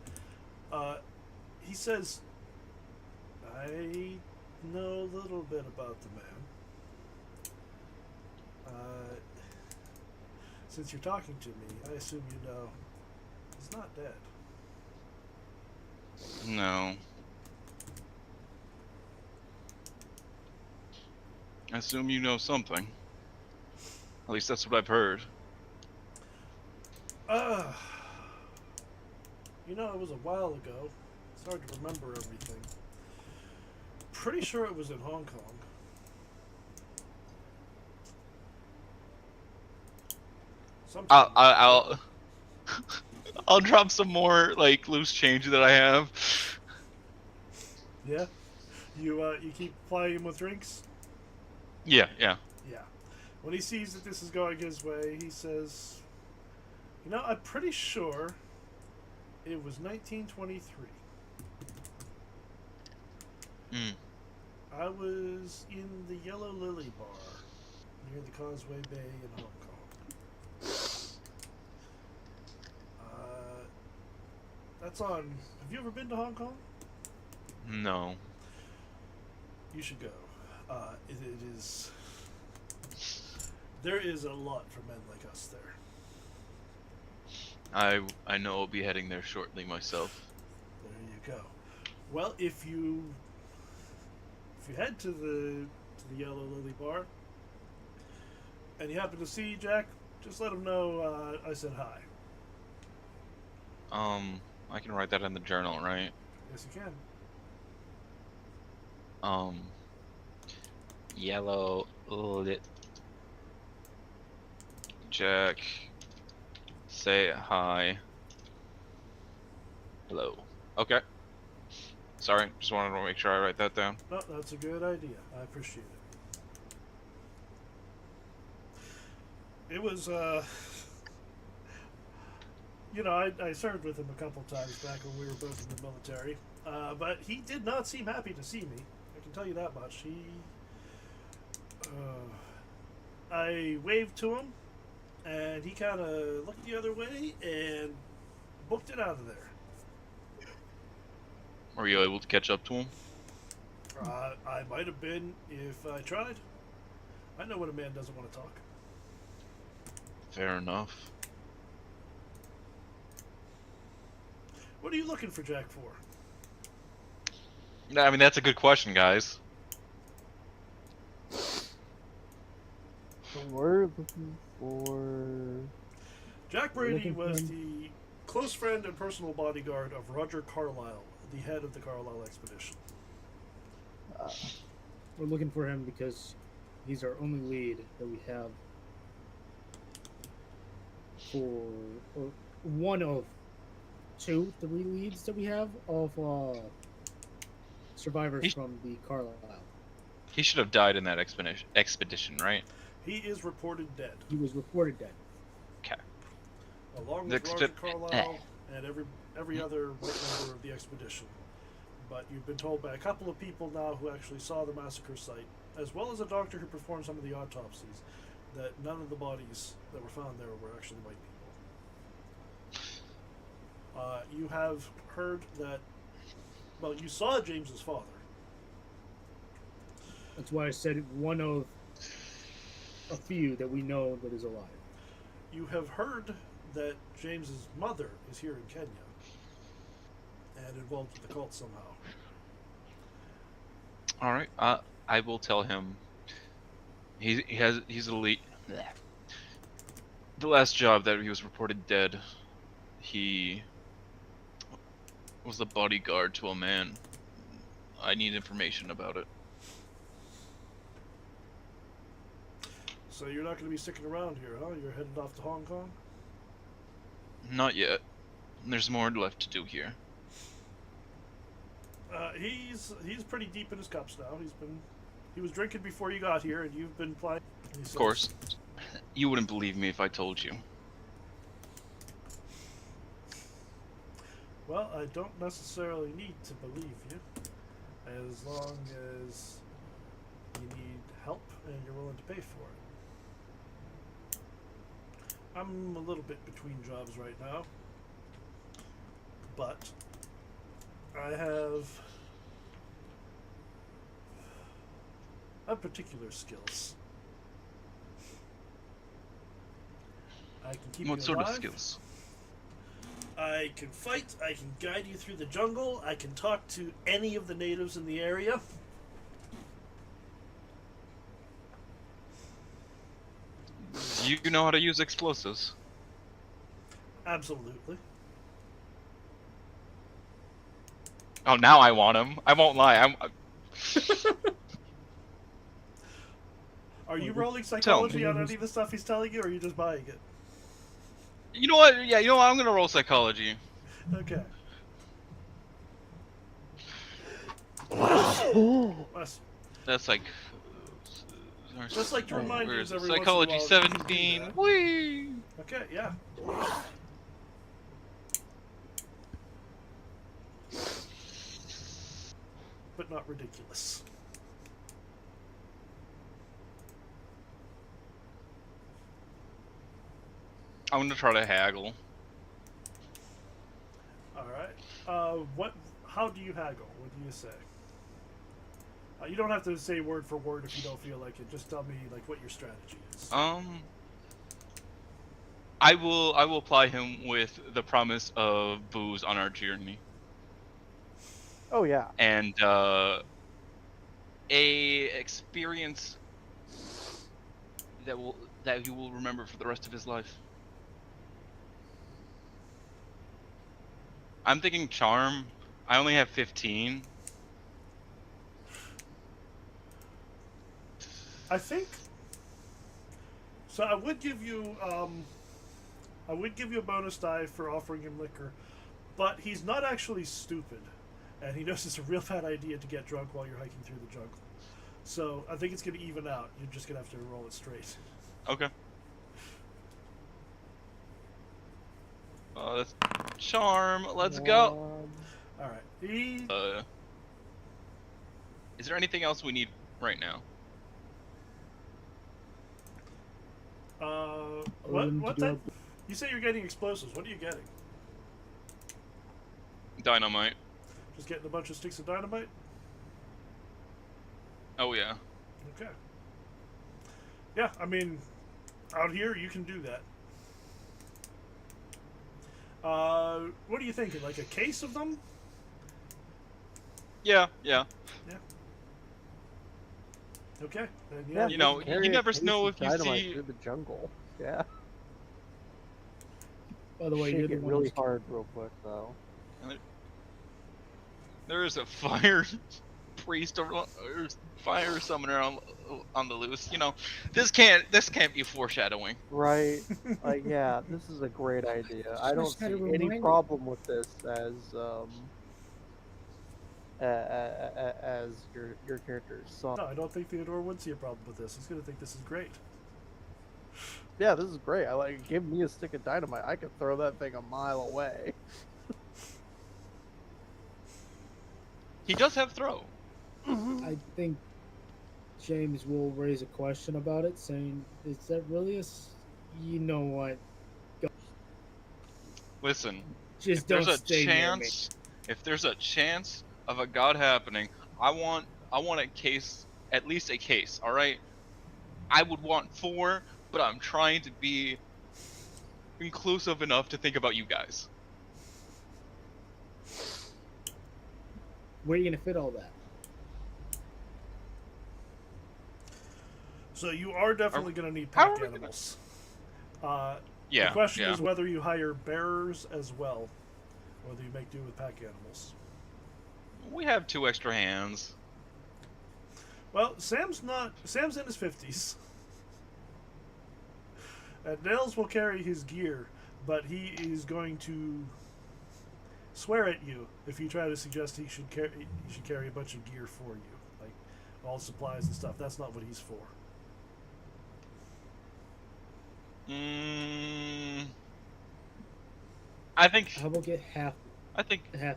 He says, I know a little bit about the man. Since you're talking to me, I assume you know he's not dead. No. I assume you know something. At least that's what I've heard. It was a while ago. It's hard to remember everything. Pretty sure it was in Hong Kong. Sometime. I'll drop some more like loose change that I have. Yeah? You keep plying him with drinks? Yeah. Yeah. When he sees that this is going his way, he says, I'm pretty sure it was 1923. I was in the Yellow Lily Bar near the Causeway Bay in Hong Kong. That's on. Have you ever been to Hong Kong? No. You should go. It is. There is a lot for men like us there. I know I'll be heading there shortly myself. There you go. Well, if you head to the Yellow Lily Bar and you happen to see Jack, just let him know I said hi. I can write that in the journal, right? Yes, you can. Yellow lit. Jack, say hi. Hello. Okay. Sorry, just wanted to make sure I write that down. No, that's a good idea. I appreciate it. It was, I served with him a couple times back when we were both in the military. But he did not seem happy to see me. I can tell you that much. I waved to him, and he kind of looked the other way and booked it out of there. Were you able to catch up to him? I might have been if I tried. I know when a man doesn't want to talk. Fair enough. What are you looking for Jack for? I mean, that's a good question, guys. So we're looking for. Jack Brady Looking for was him. the close friend and personal bodyguard of Roger Carlyle, the head of the Carlyle expedition. We're looking for him because he's our only lead that we have for, or one of 2, 3 leads that we have of survivors from the Carlisle. He should have died in that expedition, right? He is reported dead, He was reported dead. Okay. along The with Roger Carlyle and every other white member of the expedition. But you've been told by a couple of people now who actually saw the massacre site as well as a doctor who performed some of the autopsies, that none of the bodies that were found there were actually white people. You have heard that, well, you saw James's father. That's why I said one of a few that we know that is alive. You have heard that James's mother is here in Kenya and involved with the cult somehow. All right. I will tell him. He's elite. The last job that he was reported dead, he was the bodyguard to a man. I need information about it. So you're not going to be sticking around here, huh? You're headed off to Hong Kong? Not yet. There's more left to do here. He's pretty deep in his cups now. He was drinking before you got here, and you've been playing. Of course. You wouldn't believe me if I told you. Well, I don't necessarily need to believe you, as long as you need help and you're willing to pay for it. I'm a little bit between jobs right now, but I have particular skills. I can keep What you sort alive. of skills? I can fight, I can guide you through the jungle, I can talk to any of the natives in the area. Do you know how to use explosives? Absolutely. Oh, now I want him. I won't lie. Are you rolling psychology on any of the stuff he's telling you, or are you just buying it? You know what? Yeah, you know what? I'm gonna roll psychology. Okay. That's like. Just like to remind you, Where's every psychology once in a while, you can do 17. that. Whee! Okay, yeah. But not ridiculous. I'm gonna try to haggle. All right. What? How do you haggle? What do you say? You don't have to say word for word if you don't feel like it. Just tell me like what your strategy is. I will apply him with the promise of booze on our journey, Oh yeah. and a experience that he will remember for the rest of his life. I'm thinking charm. I only have 15. I think. So I would give you a bonus die for offering him liquor, but he's not actually stupid, and he knows it's a real bad idea to get drunk while you're hiking through the jungle. So I think it's going to even out. You're just going to have to roll it straight. Okay. That's charm. Let's go. All right. Is there anything else we need right now? What type? You say you're getting explosives. What are you getting? Dynamite. Just getting a bunch of sticks of dynamite? Oh yeah. Okay. Yeah, I mean, out here you can do that. What are you thinking? Like a case of them? Yeah. Okay. Then, Yeah, You know, carry you a never case know of if you dynamite see- through the jungle. Yeah. By the way, you're Shake the it one really who's- hard, real quick, though. There is a fire priest or fire summoner on the loose. You know, this can't be foreshadowing. Right. Like, yeah, this is a great idea. I don't Just see gotta any remind problem with this as your character's son. No, I don't think Theodore would see a problem with this. He's going to think this is great. Yeah, this is great. I like. Give me a stick of dynamite. I could throw that thing a mile away. He does have throw. I think James will raise a question about it, saying, "Is that really You know what? Listen, if Just there's don't a stay near me." chance, if there's a chance of a god happening, I want a case, at least a case. All right. I would want 4, but I'm trying to be inclusive enough to think about you guys. Where are you gonna fit all that? So you are definitely going to need How pack are we gonna- animals. The Yeah. question yeah. is whether you hire bearers as well, whether you make do with pack animals. We have 2 extra hands. Well, Sam's in his 50s. And Nels will carry his gear, but he is going to swear at you if you try to suggest he should carry a bunch of gear for you, like all supplies and stuff. That's not what he's for. I think. How about get half I think. a crate?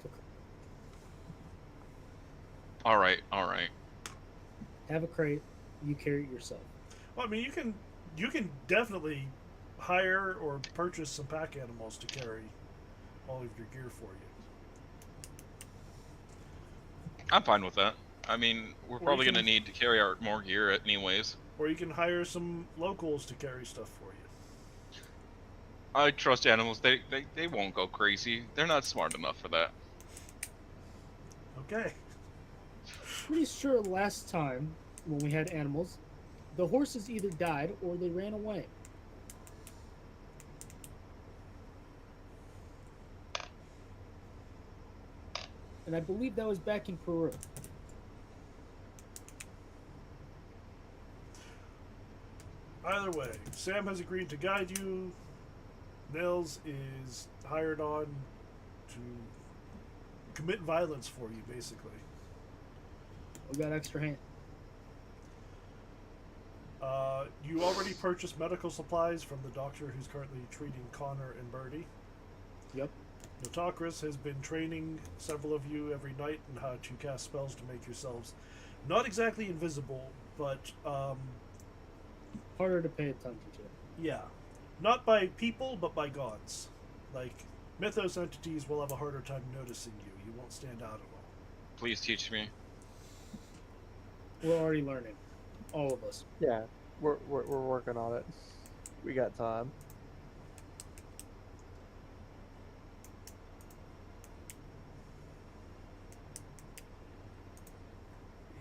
All right. All right. Have a crate. You carry it yourself. Well, I mean, you can definitely hire or purchase some pack animals to carry all of your gear for you. I'm fine with that. I mean, we're Or probably you gonna can- need to carry our more gear anyways. Or you can hire some locals to carry stuff for you. I trust animals. They won't go crazy. They're not smart enough for that. Okay. Pretty sure last time when we had animals, the horses either died or they ran away. And I believe that was back in Peru. Either way, Sam has agreed to guide you. Nils is hired on to commit violence for you, basically. We got extra hand. You already purchased medical supplies from the doctor who's currently treating Connor and Birdie. Yep. Notokris has been training several of you every night in how to cast spells to make yourselves not exactly invisible, but Harder to pay attention to. yeah, not by people, but by gods. Like, mythos entities will have a harder time noticing you. You won't stand out at all. Please teach me. We're already learning. All of us. Yeah, we're working on it. We got time.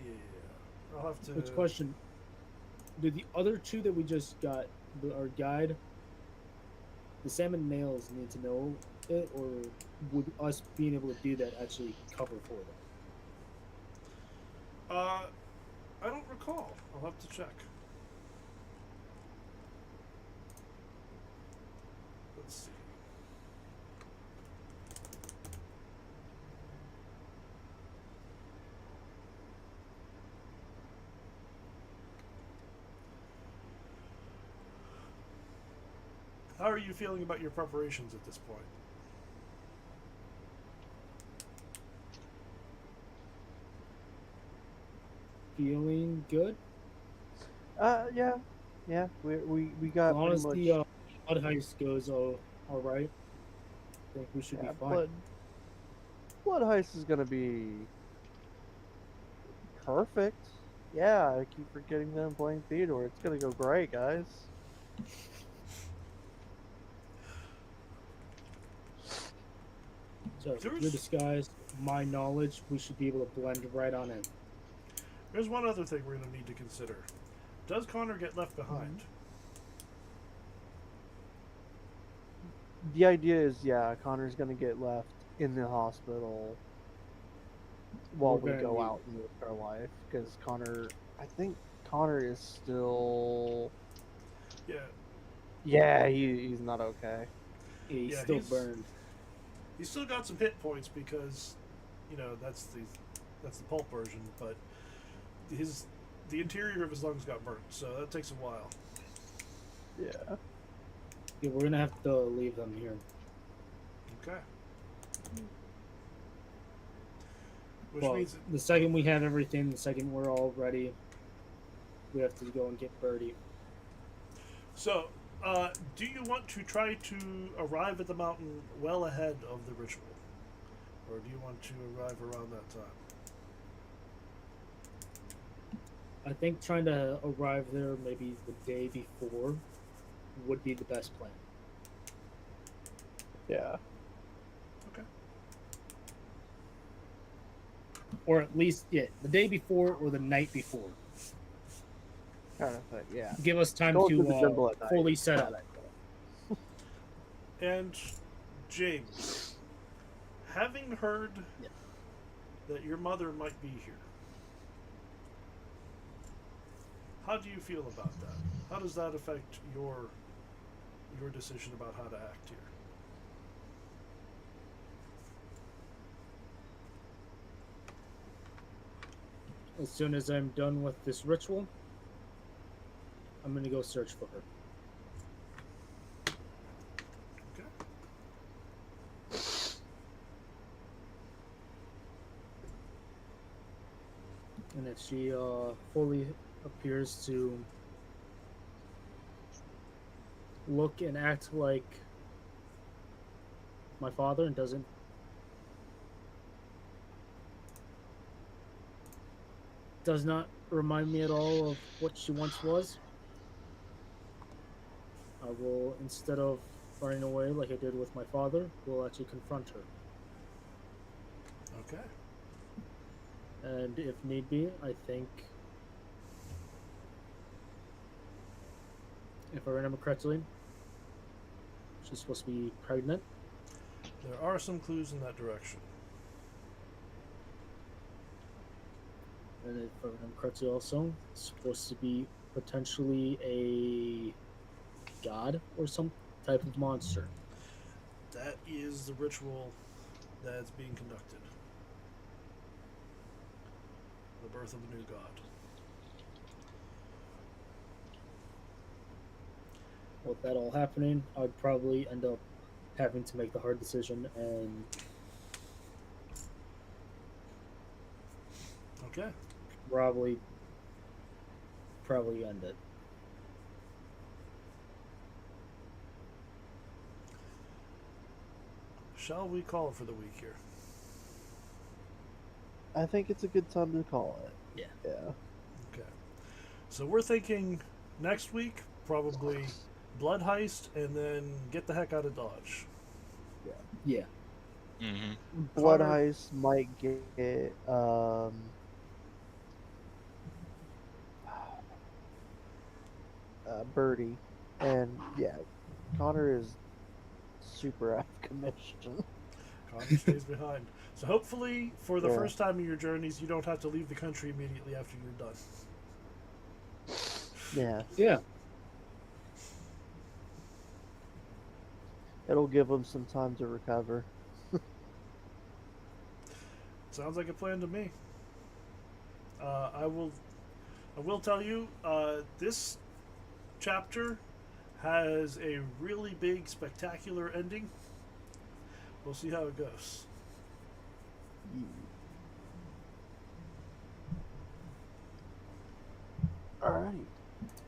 Yeah. I'll have to... Which question? Do the other two that we just got, our guide, the salmon males need to know it, or would us being able to do that actually cover for them? I don't recall. I'll have to check. Let's see. How are you feeling about your preparations at this point? Feeling good? Yeah. We got As long pretty as much. the blood heist goes all right, I think we should Yeah, be fine. Blood Heist is gonna be perfect. Yeah, I keep forgetting that I'm playing Theodore. It's gonna go great, guys. So, There's- your disguise, my knowledge, we should be able to blend right on in. There's one other thing we're going to need to consider. Does Connor get left behind? The idea is, yeah, Connor's gonna get left in the hospital while We're we gonna go need- out and live our life. Because I think Connor is still. Yeah. Yeah, he's not okay. Yeah, he's Yeah, still he's- burned. He's still got some hit points because, that's the pulp version, but the interior of his lungs got burnt, so that takes a while. Yeah. Yeah, we're gonna have to leave them here. Okay. Which Well, means the second we have everything, the second we're all ready, we have to go and get Birdie. So, do you want to try to arrive at the mountain well ahead of the ritual? Or do you want to arrive around that time? I think trying to arrive there maybe the day before would be the best plan. Yeah. Okay. Or at least, yeah, the day before or the night before. Kind of thing. Yeah. Give us time Going to the to temple at night fully is set a up. bad idea. And James, having heard Yeah. that your mother might be here, how do you feel about that? How does that affect your decision about how to act here? As soon as I'm done with this ritual, I'm gonna go search for her. Okay. And if she fully appears to look and act like my father and does not remind me at all of what she once was, I will, instead of running away like I did with my father, will actually confront her. Okay. And if need be, I think, if I remember correctly, she's supposed to be pregnant. There are some clues in that direction. And if I remember correctly also, it's supposed to be potentially a god or some type of monster. That is the ritual that's being conducted. The birth of a new god. With that all happening, I'd probably end up having to make the hard decision and Okay. probably end it. Shall we call for the week here? I think it's a good time to call it. Yeah. Yeah. Okay. So we're thinking next week, probably blood heist, and then get the heck out of Dodge. Yeah. Mm-hmm. Blood Connor- heist might get Birdie, and yeah, Connor is super out of commission. Connor stays behind. So hopefully, for the Yeah. first time in your journeys, you don't have to leave the country immediately after you're done. Yeah, Yeah. it'll give him some time to recover. Sounds like a plan to me. I will tell you, this chapter has a really big, spectacular ending. We'll see how it goes. Alrighty.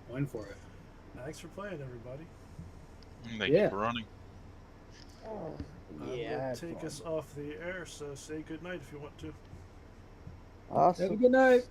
Went for it. Thanks for playing, everybody. Thank Yeah. you for running. I'm Yeah. gonna had take fun. us off the air, so say goodnight if you want to. Have a Awesome. good night.